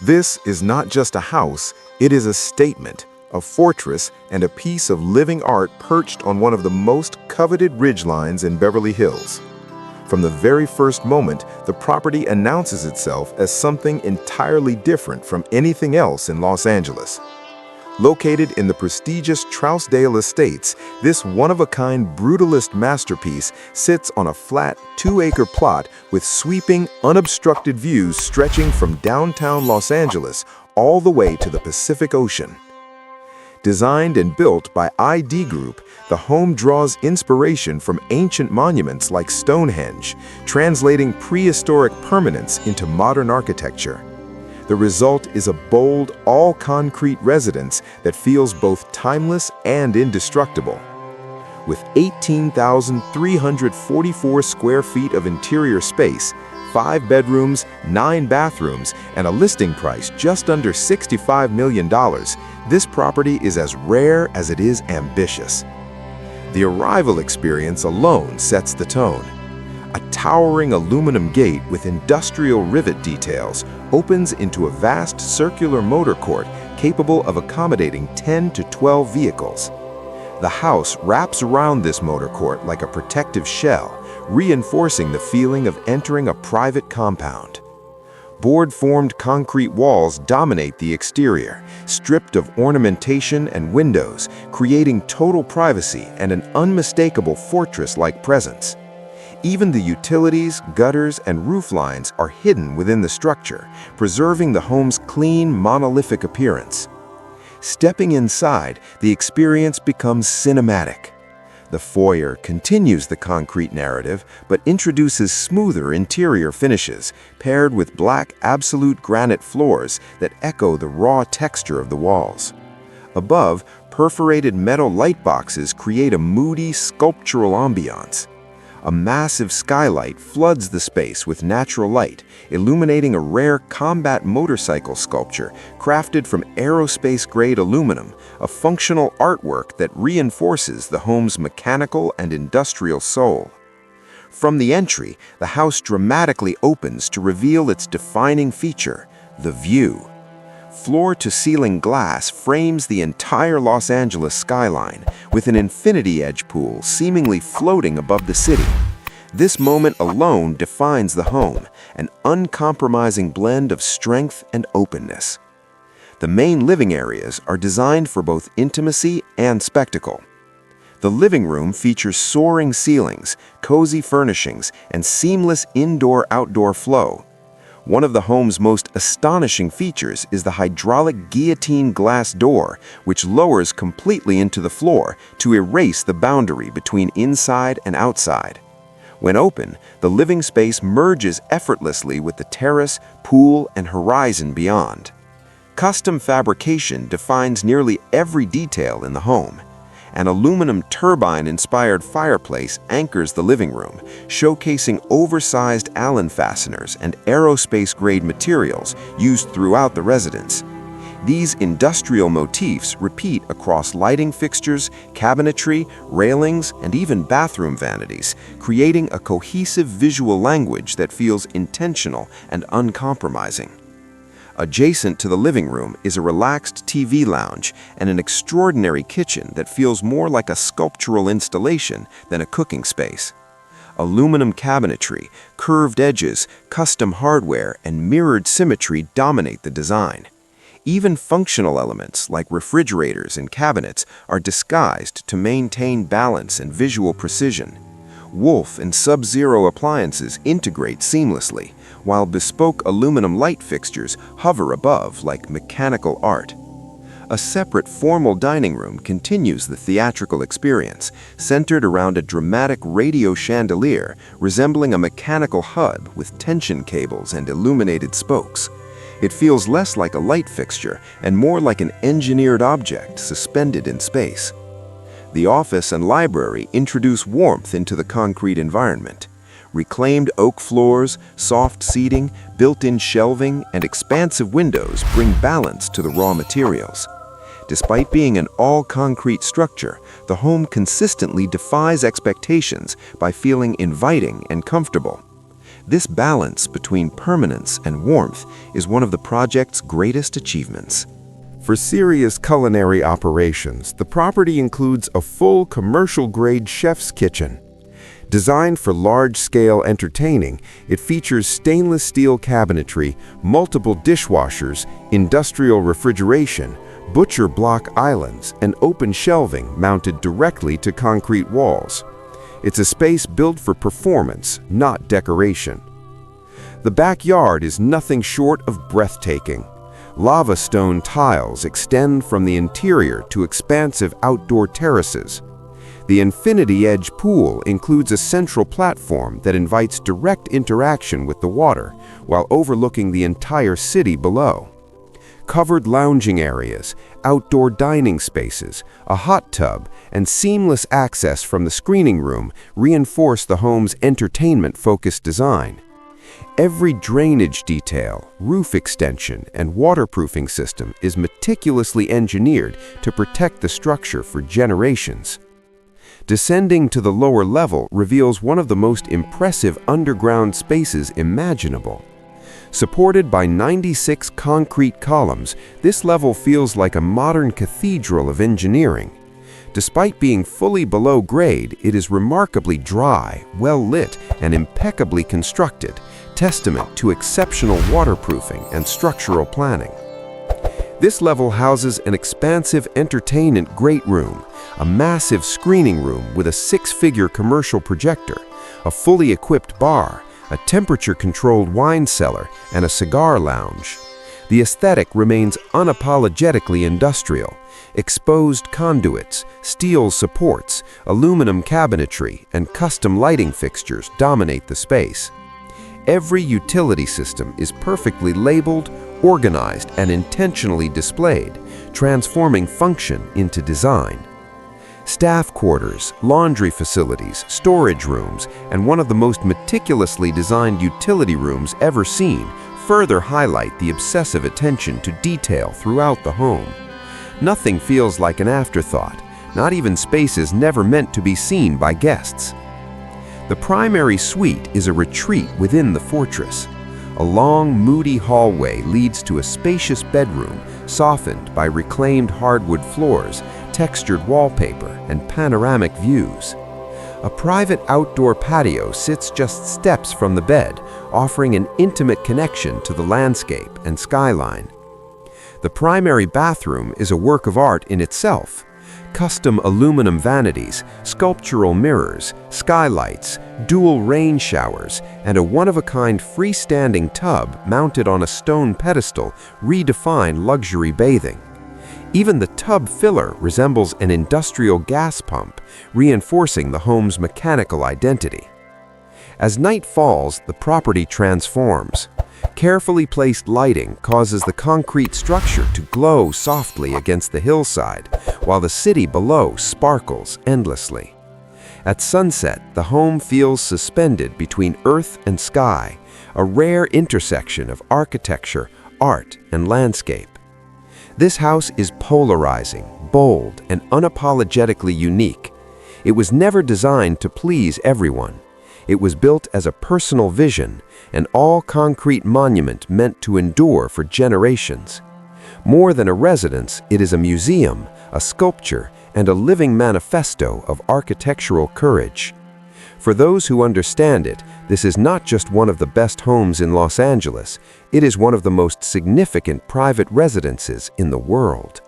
This is not just a house, it is a statement, a fortress, and a piece of living art perched on one of the most coveted ridgelines in Beverly Hills. From the very first moment, the property announces itself as something entirely different from anything else in Los Angeles. Located in the prestigious Trousdale Estates, this one-of-a-kind brutalist masterpiece sits on a flat 2-acre plot with sweeping, unobstructed views stretching from downtown Los Angeles all the way to the Pacific Ocean. Designed and built by ID Group, the home draws inspiration from ancient monuments like Stonehenge, translating prehistoric permanence into modern architecture. The result is a bold, all-concrete residence that feels both timeless and indestructible. With 18,344 square feet of interior space, 5 bedrooms, 9 bathrooms, and a listing price just under $65 million, this property is as rare as it is ambitious. The arrival experience alone sets the tone. A towering aluminum gate with industrial rivet details opens into a vast circular motor court capable of accommodating 10 to 12 vehicles. The house wraps around this motor court like a protective shell, reinforcing the feeling of entering a private compound. Board-formed concrete walls dominate the exterior, stripped of ornamentation and windows, creating total privacy and an unmistakable fortress-like presence. Even the utilities, gutters, and roof lines are hidden within the structure, preserving the home's clean, monolithic appearance. Stepping inside, the experience becomes cinematic. The foyer continues the concrete narrative, but introduces smoother interior finishes, paired with black absolute granite floors that echo the raw texture of the walls. Above, perforated metal light boxes create a moody, sculptural ambiance. A massive skylight floods the space with natural light, illuminating a rare combat motorcycle sculpture crafted from aerospace-grade aluminum, a functional artwork that reinforces the home's mechanical and industrial soul. From the entry, the house dramatically opens to reveal its defining feature, the view. Floor-to-ceiling glass frames the entire Los Angeles skyline, with an infinity-edge pool seemingly floating above the city. This moment alone defines the home, an uncompromising blend of strength and openness. The main living areas are designed for both intimacy and spectacle. The living room features soaring ceilings, cozy furnishings, and seamless indoor-outdoor flow. One of the home's most astonishing features is the hydraulic guillotine glass door, which lowers completely into the floor to erase the boundary between inside and outside. When open, the living space merges effortlessly with the terrace, pool, and horizon beyond. Custom fabrication defines nearly every detail in the home. An aluminum turbine-inspired fireplace anchors the living room, showcasing oversized Allen fasteners and aerospace-grade materials used throughout the residence. These industrial motifs repeat across lighting fixtures, cabinetry, railings, and even bathroom vanities, creating a cohesive visual language that feels intentional and uncompromising. Adjacent to the living room is a relaxed TV lounge and an extraordinary kitchen that feels more like a sculptural installation than a cooking space. Aluminum cabinetry, curved edges, custom hardware, and mirrored symmetry dominate the design. Even functional elements like refrigerators and cabinets are disguised to maintain balance and visual precision. Wolf and Sub-Zero appliances integrate seamlessly, while bespoke aluminum light fixtures hover above like mechanical art. A separate formal dining room continues the theatrical experience, centered around a dramatic radio chandelier resembling a mechanical hub with tension cables and illuminated spokes. It feels less like a light fixture and more like an engineered object suspended in space. The office and library introduce warmth into the concrete environment. Reclaimed oak floors, soft seating, built-in shelving, and expansive windows bring balance to the raw materials. Despite being an all-concrete structure, the home consistently defies expectations by feeling inviting and comfortable. This balance between permanence and warmth is one of the project's greatest achievements. For serious culinary operations, the property includes a full commercial-grade chef's kitchen. Designed for large-scale entertaining, it features stainless steel cabinetry, multiple dishwashers, industrial refrigeration, butcher block islands, and open shelving mounted directly to concrete walls. It's a space built for performance, not decoration. The backyard is nothing short of breathtaking. Lava stone tiles extend from the interior to expansive outdoor terraces. The infinity edge pool includes a central platform that invites direct interaction with the water while overlooking the entire city below. Covered lounging areas, outdoor dining spaces, a hot tub, and seamless access from the screening room reinforce the home's entertainment-focused design. Every drainage detail, roof extension, and waterproofing system is meticulously engineered to protect the structure for generations. Descending to the lower level reveals one of the most impressive underground spaces imaginable. Supported by 96 concrete columns, this level feels like a modern cathedral of engineering. Despite being fully below grade, it is remarkably dry, well-lit, and impeccably constructed, testament to exceptional waterproofing and structural planning. This level houses an expansive entertainment great room, a massive screening room with a six-figure commercial projector, a fully equipped bar, a temperature-controlled wine cellar, and a cigar lounge. The aesthetic remains unapologetically industrial. Exposed conduits, steel supports, aluminum cabinetry, and custom lighting fixtures dominate the space. Every utility system is perfectly labeled, organized, and intentionally displayed, transforming function into design. Staff quarters, laundry facilities, storage rooms, and one of the most meticulously designed utility rooms ever seen further highlight the obsessive attention to detail throughout the home. Nothing feels like an afterthought, not even spaces never meant to be seen by guests. The primary suite is a retreat within the fortress. A long, moody hallway leads to a spacious bedroom, softened by reclaimed hardwood floors, textured wallpaper, and panoramic views. A private outdoor patio sits just steps from the bed, offering an intimate connection to the landscape and skyline. The primary bathroom is a work of art in itself. Custom aluminum vanities, sculptural mirrors, skylights, dual rain showers, and a one-of-a-kind freestanding tub mounted on a stone pedestal redefine luxury bathing. Even the tub filler resembles an industrial gas pump, reinforcing the home's mechanical identity. As night falls, the property transforms. Carefully placed lighting causes the concrete structure to glow softly against the hillside, while the city below sparkles endlessly. At sunset, the home feels suspended between earth and sky, a rare intersection of architecture, art, and landscape. This house is polarizing, bold, and unapologetically unique. It was never designed to please everyone. It was built as a personal vision, an all-concrete monument meant to endure for generations. More than a residence, it is a museum, a sculpture, and a living manifesto of architectural courage. For those who understand it, this is not just one of the best homes in Los Angeles, it is one of the most significant private residences in the world.